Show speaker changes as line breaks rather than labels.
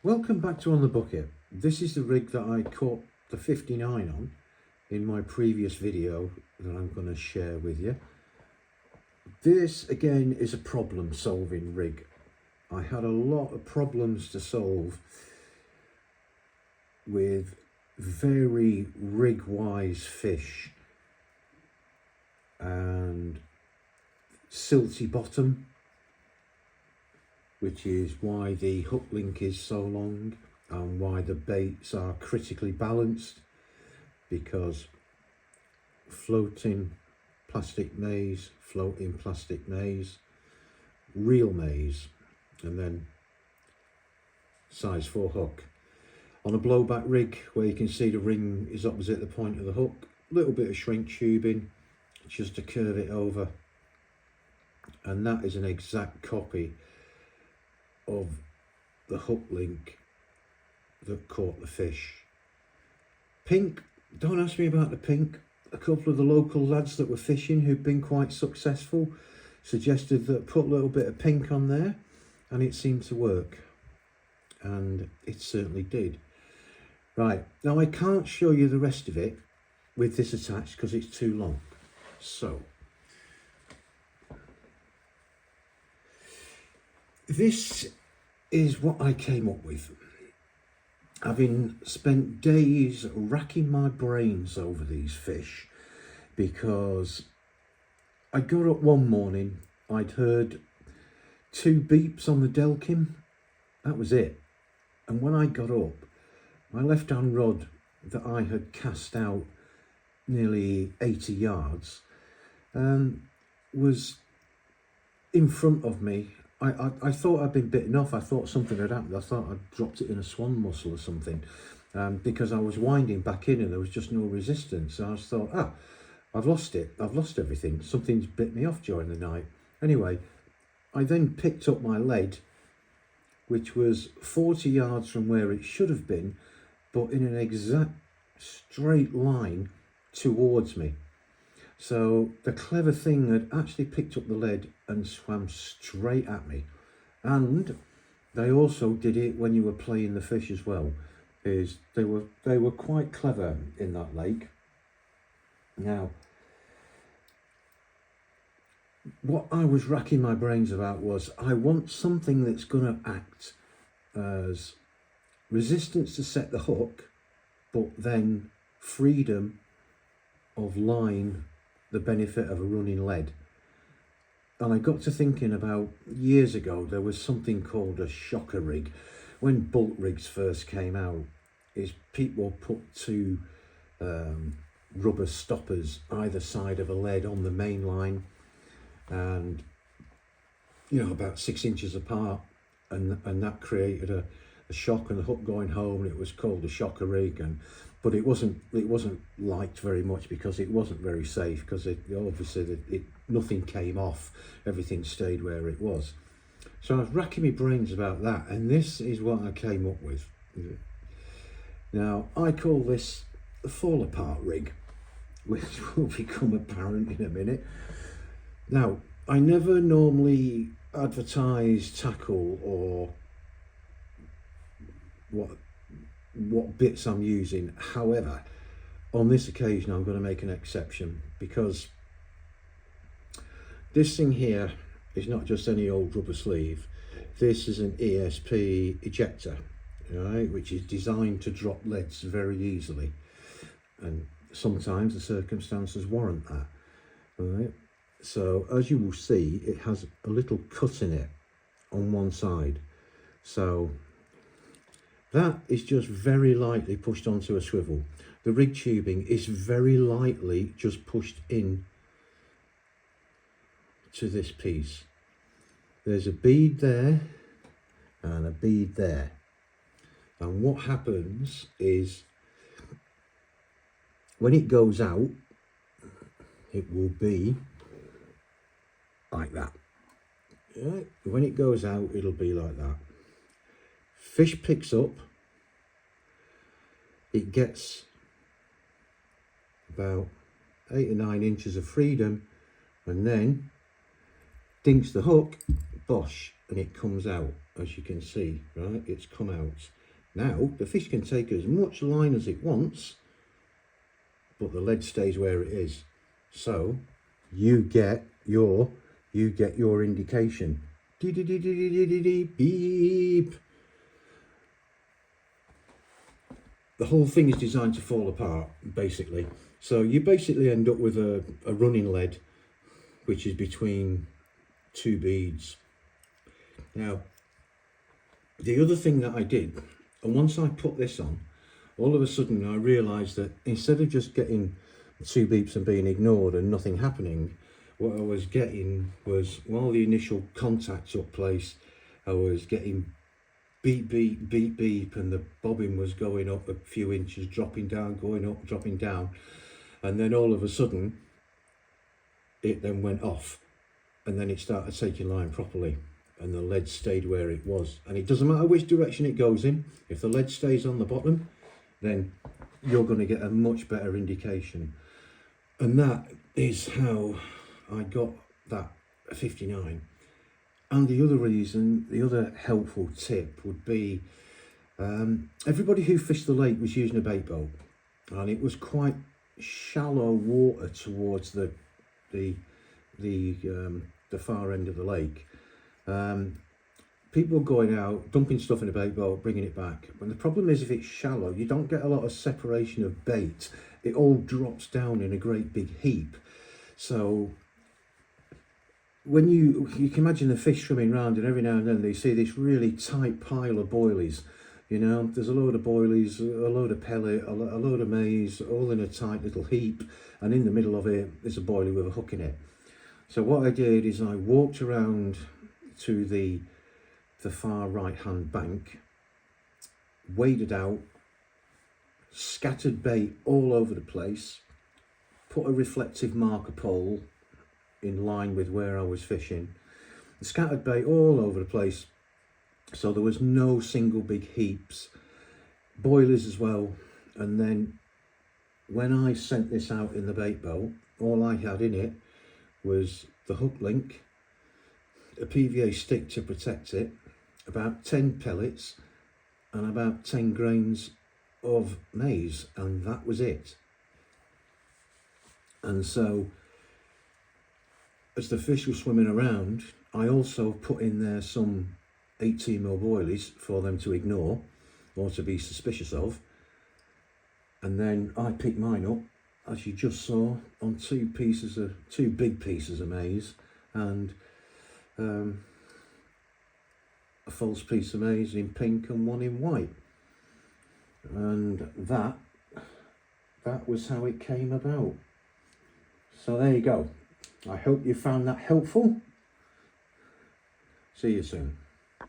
Welcome back to On the Bucket. This is the rig that I caught the 59 on in my previous video that I'm going to share with you. This again is a problem solving rig. I had a lot of problems to solve with very rig wise fish and silty bottom, which is why the hook link is so long and why the baits are critically balanced, because floating plastic maize, real maize, and then size 4 hook. On a blowback rig where you can see the ring is opposite the point of the hook, a little bit of shrink tubing just to curve it over, and that is an exact copy of the hook link that caught the fish. Pink, don't ask me about the pink. A couple of the local lads that were fishing who'd been quite successful suggested that put a little bit of pink on there, and it seemed to work, and it certainly did. Right, now I can't show you the rest of it with this attached because it's too long. So this is what I came up with, having spent days racking my brains over these fish, because I got up one morning, I'd heard 2 beeps on the Delkim, that was it. And when I got up, my left hand rod that I had cast out nearly 80 yards was in front of me. I thought I'd been bitten off. I thought something had happened. I thought I'd dropped it in a swan mussel or something, because I was winding back in and there was just no resistance. So I just thought, I've lost it. I've lost everything. Something's bit me off during the night. Anyway, I then picked up my lead, which was 40 yards from where it should have been, but in an exact straight line towards me. So the clever thing had actually picked up the lead and swam straight at me. And they also did it when you were playing the fish as well. Is they were quite clever in that lake. Now, what I was racking my brains about was, I want something that's going to act as resistance to set the hook, but then freedom of line, the benefit of a running lead. And I got to thinking about years ago, there was something called a shocker rig. When bulk rigs first came out, is people put 2 rubber stoppers either side of a lead on the main line, and about 6 inches apart, and that created a shock and the hook going home, and it was called a shocker rig. But it wasn't liked very much because it wasn't very safe, because nothing came off, everything stayed where it was. So I was racking my brains about that, and this is what I came up with. Now I call this the fall apart rig, which will become apparent in a minute. Now, I never normally advertise tackle or what bits I'm using. However, on this occasion I'm going to make an exception, because this thing here is not just any old rubber sleeve. This is an ESP ejector, right, which is designed to drop leads very easily, and sometimes the circumstances warrant that. Right, so as you will see, it has a little cut in it on one side, so that is just very lightly pushed onto a swivel. The rig tubing is very lightly just pushed in to this piece. There's a bead there and a bead there. And what happens is, when it goes out, it will be like that. Yeah, when it goes out, it'll be like that. Fish picks up, it gets about 8 or 9 inches of freedom, and then dinks the hook, bosh, and it comes out, as you can see, right? It's come out. Now the fish can take as much line as it wants, but the lead stays where it is. So you get your indication. Beep. The whole thing is designed to fall apart, basically. So you basically end up with a running lead, which is between two beads. Now, the other thing that I did, and once I put this on, all of a sudden I realised that instead of just getting two beeps and being ignored and nothing happening, what I was getting was, while the initial contact took place, I was getting beep, beep, beep, beep, and the bobbin was going up a few inches, dropping down, going up, dropping down. And then all of a sudden, it then went off, and then it started taking line properly, and the lead stayed where it was. And it doesn't matter which direction it goes in, if the lead stays on the bottom, then you're going to get a much better indication. And that is how I got that 59. And the other reason, the other helpful tip would be, everybody who fished the lake was using a bait boat, and it was quite shallow water towards the far end of the lake. People going out, dumping stuff in a bait boat, bringing it back. And the problem is, if it's shallow, you don't get a lot of separation of bait. It all drops down in a great big heap. So when you can imagine the fish swimming around, and every now and then they see this really tight pile of boilies. You know, there's a load of boilies, a load of pellet, a load of maize, all in a tight little heap, and in the middle of it is a boilie with a hook in it. So what I did is I walked around to the far right hand bank, waded out, scattered bait all over the place, put a reflective marker pole in line with where I was fishing, scattered bait all over the place, so there was no single big heaps, boilies as well. And then when I sent this out in the bait boat, all I had in it was the hook link, a PVA stick to protect it, about 10 pellets, and about 10 grains of maize, and that was it. And so as the fish were swimming around, I also put in there some 18mm boilies for them to ignore or to be suspicious of. And then I picked mine up, as you just saw, on two big pieces of maize, and a false piece of maize in pink and one in white. And that was how it came about. So there you go. I hope you found that helpful. See you soon.